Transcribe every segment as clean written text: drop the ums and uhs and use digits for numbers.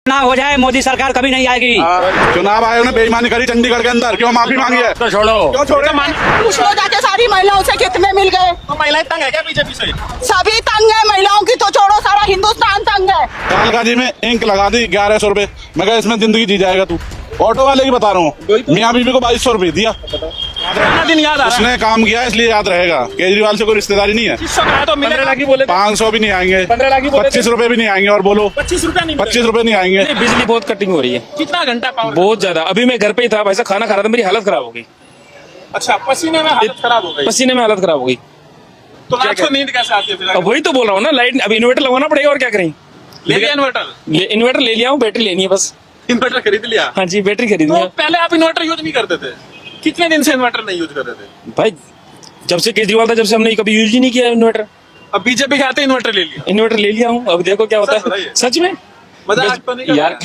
ना हो जाए मोदी सरकार कभी नहीं आएगी। चुनाव आयोग ने बेईमानी करी चंडीगढ़ के अंदर, क्यों माफी मांगी है? तो छोड़ो। क्यों छोड़े? पूछ लो जाके सारी महिलाओं से कितने मिल गए। तो महिलाएं तंग है क्या बीजेपी से? सभी तंग है, महिलाओं की तो छोड़ो, सारा हिंदुस्तान तंग है। कालकाजी में इंक लगा दी 1100 रुपए। मैं कहा इसमें जिंदगी जी जाएगा तू। ऑटो वाले की बता रहा हूँ, मियाँ बीबी को 2200 रुपए दिया। कितना दिन याद आ रहा है? उसने काम किया इसलिए याद रहेगा। केजरीवाल से कोई रिश्तेदारी नहीं है। 2500 कहा तो मिलेगा। 15 लाख ही बोले थे। 500 भी नहीं आएंगे, 15 लाख ही बोले थे। 25 रुपए भी नहीं आएंगे। और बोलो 25 रुपया नहीं 25 रुपए नहीं आएंगे। नहीं, बिजली बहुत कटिंग हो रही है, कितना घंटा पावर? बहुत ज्यादा। अभी मैं घर पे ही था, वैसा खाना खा रहा था, मेरी हालत खराब हो गई। अच्छा, पसीने में हालत खराब हो गई। पसीने में हालत खराब हो गई। तो रात को नींद कैसे आती है फिर? अब वही तो बोल रहा हूँ ना, लाइट अभी इन्वर्टर लगवाना पड़ेगा और क्या करें। ले लिया इन्वर्टर? इन्वर्टर ले लिया हूँ, बैटरी लेनी है बस। इन्वर्टर खरीद लिया? हाँ जी, बैटरी खरीदनी तो है। पहले आप इन्वर्टर यूज नहीं करते थे? कितने दिन से इन्वर्टर नहीं यूज कर रहे थे? भाई जब से केजरीवाल था, जब से हमने कभी यूज ही नहीं किया इन्वर्टर। अब बीजेपी के आते इन्वर्टर ले लिया? इन्वर्टर ले लिया हूँ, अब देखो क्या होता सच बताइए। है। सच में मजाक तो नहीं कर यार,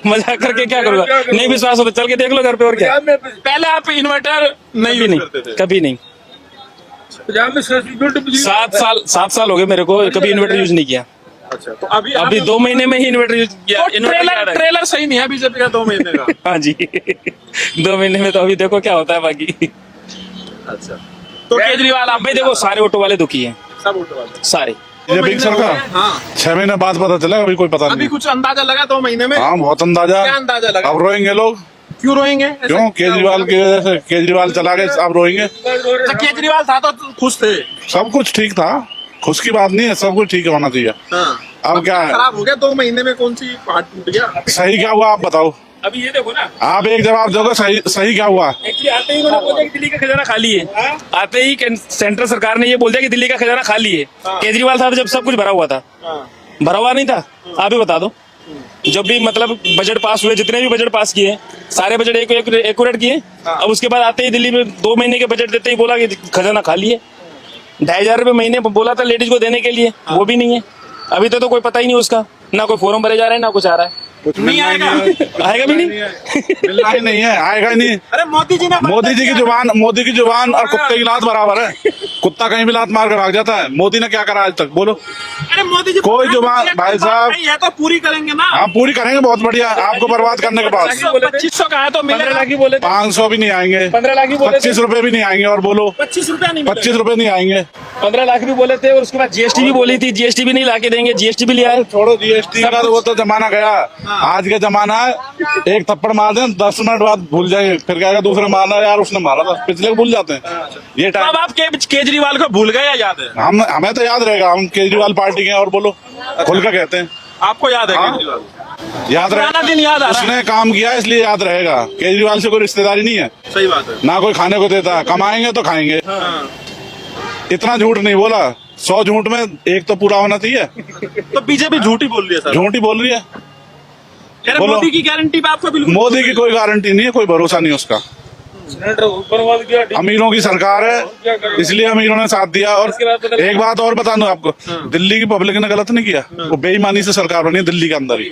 मजाक करके क्या करूँगा? नहीं विश्वास हो तो चल के देख लो घर पे, और क्या। पहले आप इन्वर्टर नहीं कभी यूज नहीं, करते थे? कभी नहीं। पंजाब में 7 साल हो गए मेरे को, कभी इन्वर्टर यूज नहीं किया। अच्छा, तो अभी अभी 2 महीने में ही इन्वर्टर यूज किया। तो इन्वर्टर क्या रहा है? ट्रेलर सही नहीं है बीजेपी का 2 महीने का। हाँ जी 2 महीने में तो अभी देखो क्या होता है बाकी। अच्छा, तो केजरीवाल आप भाई देखो, सारे ऑटो वाले दुखी हैं, सब उल्टे वाले। सारे। बीजेपी की सरकार हाँ, 6 महीने बाद पता चला, अभी कोई पता अभी नहीं। कुछ अंदाजा लगा 2 महीने में? हाँ, बहुत अंदाजा। क्या अंदाजा लगा? अब रोएंगे लोग। क्यों रोएंगे? ऐसा क्यों? क्या केजरीवाल हुआ? की वजह से। केजरीवाल चला गए, अब रोएंगे। अच्छा, केजरीवाल था तो खुश थे? सब कुछ ठीक था, खुश की बात नहीं है, सब कुछ ठीक होना चाहिए। हाँ। अब क्या है? खराब हो गया 2 महीने में, कौन सी पार्ट टूट गया? सही क्या हुआ आप बताओ। अभी ये देखो ना, आप एक जवाब दोगे, सही सही क्या हुआ? एक्चुअली आते ही उन्होंने बोला कि दिल्ली का खजाना खाली है। आते ही सेंट्रल सरकार ने ये बोल दिया कि दिल्ली का खजाना खाली है। केजरीवाल था तो जब सब कुछ भरा हुआ था, भरा हुआ नहीं था? आप ही बता दो। जब भी मतलब बजट पास हुए, जितने भी बजट पास किए, सारे बजट एक्यूरेट किए। अब उसके बाद आते ही दिल्ली में 2 महीने के बजट देते ही बोला कि खजाना खाली है। 2500 रुपये महीने बोला था लेडीज को देने के लिए, वो भी नहीं है। अभी तो कोई पता ही नहीं उसका, ना कोई फॉर्म भरे जा रहे हैं, ना कुछ आ रहा है। कुछ नहीं आएगा? आएगा भी नहीं। मिलना ही नहीं है, आएगा ही नहीं। अरे मोदी जी ने मोदी जी की जुबान और कुत्ते की लात बराबर है। कुत्ता कहीं भी लात मार कर भाग जाता है। मोदी ने क्या करा आज तक, बोलो? अरे मोदी जी कोई जुबान भाई साहब, ये तो पूरी करेंगे ना। आप पूरी करेंगे, बहुत बढ़िया। आपको बर्बाद करने के बाद 2500 कहा तो 15 लाख ही मिलेगा। बोले थे। 500 भी नहीं आएंगे, 15 लाख ही बोले थे। 25 रुपए भी नहीं आएंगे। और बोलो 25 रुपया नहीं 25 रुपए नहीं आएंगे। 15 लाख भी बोले थे, और उसके बाद जीएसटी भी बोली थी, जीएसटी भी नहीं लाके देंगे। जीएसटी भी लिया है। छोड़ो जीएसटी का, तो वो तो जमाना गया। आज का जमाना है, एक थप्पड़ मार दें 10 मिनट बाद भूल जाएंगे, फिर क्या दूसरे मारना, यार उसने मारा था, पिछले को भूल जाते हैं। ये टाइम अब आप केजरीवाल को भूल गए या याद है? हमें तो याद रहेगा, हम केजरीवाल पार्टी के हैं। और बोलो, खुल कर कहते हैं, आपको याद है हाँ। केजरीवाल? याद पुराना दिन याद आ रहा है। उसने काम किया इसलिए याद रहेगा। केजरीवाल से कोई रिश्तेदारी नहीं है, सही बात है। ना कोई खाने को देता। कमाएंगे तो खाएंगे। हाँ। इतना झूठ नहीं बोला, 100 झूठ में एक तो पूरा होना चाहिए। तो बीजेपी झूठी बोल रही है सर। झूठ ही बोल रही है। कह रहे बोलो। मोदी की गारंटी पे आपको बिल्कुल मोदी की कोई गारंटी नहीं है, कोई भरोसा नहीं उसका। अमीरों की सरकार है, इसलिए अमीरों ने साथ दिया। और एक बात और बता दूं आपको, दिल्ली की पब्लिक ने गलत नहीं किया, वो बेईमानी से सरकार बनी दिल्ली के अंदर ही।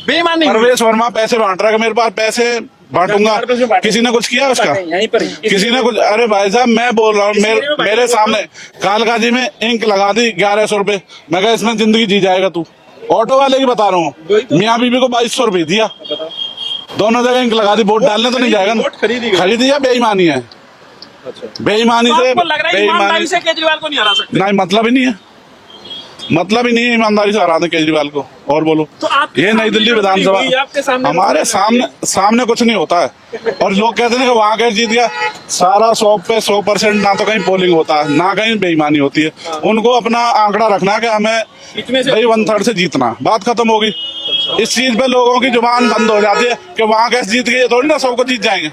बेईमानी। परवेश वर्मा पैसे बांट रहा है, मेरे पास पैसे बांटूंगा। किसी ने कुछ किया उसका? यहीं पर किसी ने कुछ? अरे भाई साहब, मैं बोल रहा हूँ, मेरे सामने कालकाजी में इंक लगा दी 1100 रुपए। मैं कहा इसमें जिंदगी जी जाएगा तू। ऑटो वाले की बता रहा हूँ, मियाँ बीबी को 2200 रुपए दिया। दोनों जगह इंक लगा दी। वोट डालने तो नहीं जाएगा ना? वोट खरीदी गई। खरीदी या बेईमानी है? बेईमानी तो से, आपको लग रहा है ईमानदारी से केजरीवाल को नहीं हरा सकते? नहीं, मतलब ही नहीं है, मतलब ही नहीं है ईमानदारी से हराने केजरीवाल को। और बोलो, तो आपके ये नई दिल्ली सामने आपके विधानसभा सामने हमारे सामने कुछ नहीं होता है। और लोग कहते हैं कि वहां कैसे जीत गया। सारा 100 पे 100% ना तो कहीं पोलिंग होता है, ना कहीं बेईमानी होती है। उनको अपना आंकड़ा रखना कि हमें भाई 1/3 से जीतना, बात खत्म होगी। इस चीज पे लोगों की जुबान बंद हो जाती है कि वहां कैसे जीत गए, थोड़ी ना सबको जीत जाएंगे।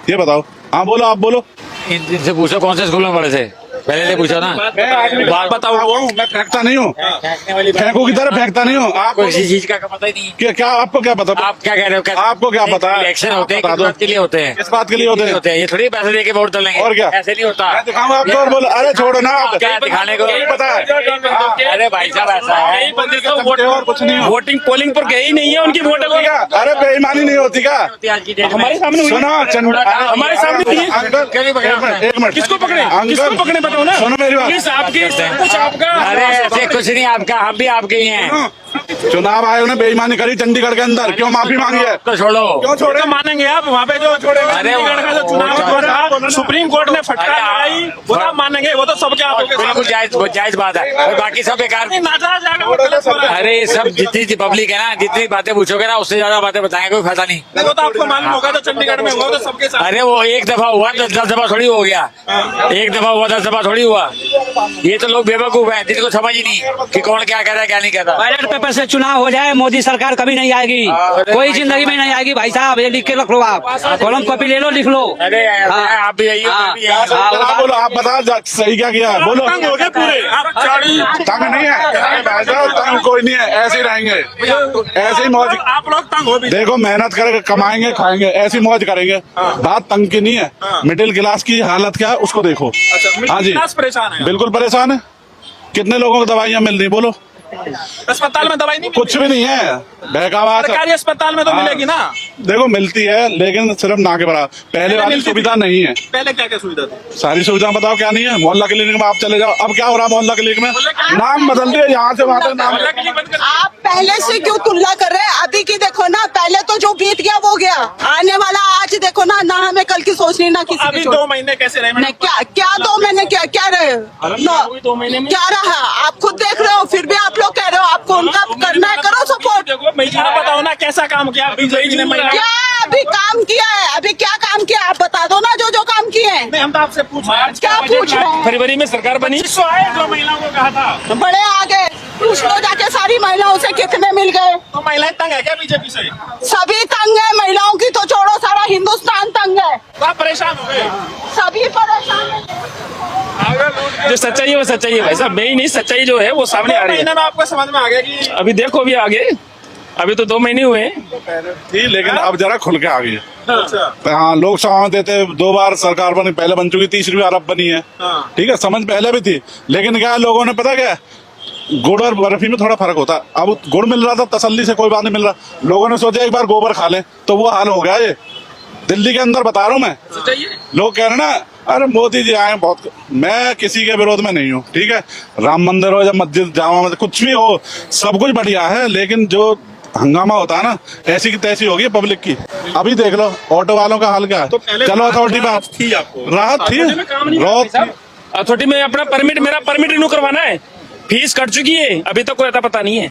ये बताओ। हाँ बोलो, आप बोलो। इनसे पूछो कौन से स्कूल में पढ़े थे, पहले से पूछो ना। बात बताओ, मैं फेंकता नहीं हूँ, फेंकू की तरह फेंकता नहीं हूँ। आप किसी चीज का पता ही नहीं। क्या आपको क्या पता? आप क्या कह रहे हो? आपको क्या पता है? इलेक्शन होते हैं, बता किस दो। बात के लिए होते हैं? किस बात के लिए होते हैं? ये थोड़ी पैसे देके वोट डालेंगे। और क्या? ऐसे नहीं होता। मैं दिखाऊंगा आपको। और बोलो, अरे छोड़ो ना आप, क्या दिखाने को? यही पता है। अरे भाई साहब ऐसा है, और कुछ नहीं हो। वोटिंग पोलिंग पर गए ही नहीं है उनकी वोट। क्या? अरे बेईमानी नहीं होती क्या? आज की डेट में हमारे सामने हुई। सुनो, हमारे सामने थी। अंकल, क्यों नहीं पकड़ा? एक मिनट। किसको पकड़े? अंकल, किसको पकड़े बताओ ना। सुनो मेरी बात। पुलिस आपकी, कुछ आपका। अरे ऐसे कुछ नहीं आपका, हम भी आपके ही हैं। चुनाव आयोग ने बेईमानी करी चंडीगढ़ के अंदर, क्यों माफी मांगी है? तो छोड़ो। क्यों छोड़े मानेंगे आप? वहाँ पे जो छोड़े अरे चंडीगढ़ का जो चुनाव हुआ था, सुप्रीम कोर्ट ने फटकार लगाई, वो आप मानेंगे? वो तो सबके हाथों के बिल्कुल जायज बात है, और बाकी सब बेकार। नाजायज है, वो गलत हो रहा है। अरे सब जितनी पब्लिक है ना, जितनी बातें पूछोगे ना, उससे ज्यादा बातें बताएंगे, कोई फायदा नहीं। वो तो आपको मालूम होगा, तो चंडीगढ़ में हुआ तो सबके साथ। अरे वो एक दफा हुआ, 10 दफा थोड़ी हो गया। एक दफा हुआ, 10 दफा थोड़ी हुआ। ये तो लोग बेवकूफ हैं, जिनको समझ ही नहीं कि कौन क्या कह रहा है क्या नहीं कहता। बैलेट पेपर से चुनाव हो जाए, मोदी सरकार कभी नहीं आएगी, कोई जिंदगी में नहीं आएगी भाई साहब। ये लिख के रख लो, आप कलम कॉपी ले लो, लिख लो। अरे आप भी यही आप बोलो, आप बताओ सही क्या किया है, बोलो। तंग हो गए पूरे आप, चाड़ी तंग नहीं है भाई साहब, तंग कोई नहीं है, ऐसे ही रहेंगे, ऐसे ही मौज। आप लोग तंग हो भी। देखो मेहनत करके कमाएंगे खाएंगे, ऐसी मौज करेंगे, बात तंग की नहीं है। मिडिल क्लास की हालत क्या है उसको देखो। हाँ जी, परेशान है, बिल्कुल परेशान है। कितने लोगों को दवाइयाँ मिल रही, बोलो। अस्पताल में दवाई नहीं कुछ भी नहीं है, बहकावा। सरकारी अस्पताल में तो मिलेगी ना। देखो मिलती है, लेकिन सिर्फ ना के बराबर। पहले वाली मिलती सुविधा नहीं है। पहले क्या क्या सुविधा थी? सारी सुविधा बताओ क्या नहीं है। मोहल्ला क्लिनिक में आप चले जाओ, अब क्या हो रहा है मोहल्ला क्लिनिक में? नाम बदल दिया, यहाँ से वहाँ तक नाम। आप पहले से क्यों तुलना कर रहे हैं? अभी की देखो ना, पहले तो जो बीत गया वो गया, आने वाला आज देखो ना। ना हमें कल की सोचनी, ना किसी अभी की 2 महीने कैसे रहे? नहीं, क्या 2 महीने क्या रहे? 2 महीने में क्या रहा? आप खुद देख रहे हो, फिर भी आप लोग कह रहे हो आपको उनका करना है, करो सपोर्ट। बताओ ना कैसा काम किया बीजेपी ने? क्या अभी काम किया है? अभी क्या काम किया आप बता दो ना, जो काम किए हैं। नहीं, हम तो आपसे पूछ रहे हैं। क्या पूछ रहे हैं? फरवरी में सरकार बनी, 2 महिलाओं को कहा था, बड़े आगे पूछ लो जाके, सारी महिलाओं से कितने मिल गए? तो महिलाएं तंग है क्या बीजेपी से? सभी तंग है, महिलाओं की तो छोड़ो, सारा हिंदुस्तान तंग है। तो आप परेशान हो गए? सभी परेशान है। जो सच्चाई है वो सच्चाई है भाई साहब, मैं ही नहीं, सच्चाई जो है वो सामने आ रही है। महीने में आपको समझ में आ गया कि अभी देखो, अभी आगे, अभी तो 2 महीने हुए हैं। थी, लेकिन अब जरा खुल के आ गई है। अच्छा, हाँ, लोकसभा में देते 2 बार सरकार बनी, पहले बन चुकी, तीसरी बार अब बनी है। ठीक है, समझ पहले भी थी, लेकिन क्या है, लोगों ने पता क्या, गुड़ और बर्फी में थोड़ा फर्क होता है। अब गुड़ मिल रहा था तसल्ली से, कोई बात नहीं मिल रहा, लोगों ने सोचा एक बार गोबर खा लें, तो वो हाल हो गया। ये दिल्ली के अंदर बता रहा हूँ मैं, लोग कह रहे ना, अरे मोदी जी आए बहुत। मैं किसी के विरोध में नहीं हूँ, ठीक है, राम मंदिर हो या मस्जिद, जामा मस्जिद, कुछ भी हो, सब कुछ बढ़िया है, लेकिन जो हंगामा होता है ना, ऐसी की तैसी होगी पब्लिक की। अभी देख लो ऑटो वालों का हाल क्या है। चलो अथॉरिटी पे राहत थी, अथॉरिटी में अपना परमिट, मेरा परमिट रिन्यू करवाना है, फीस कट चुकी है, अभी तक कोई अता पता नहीं है।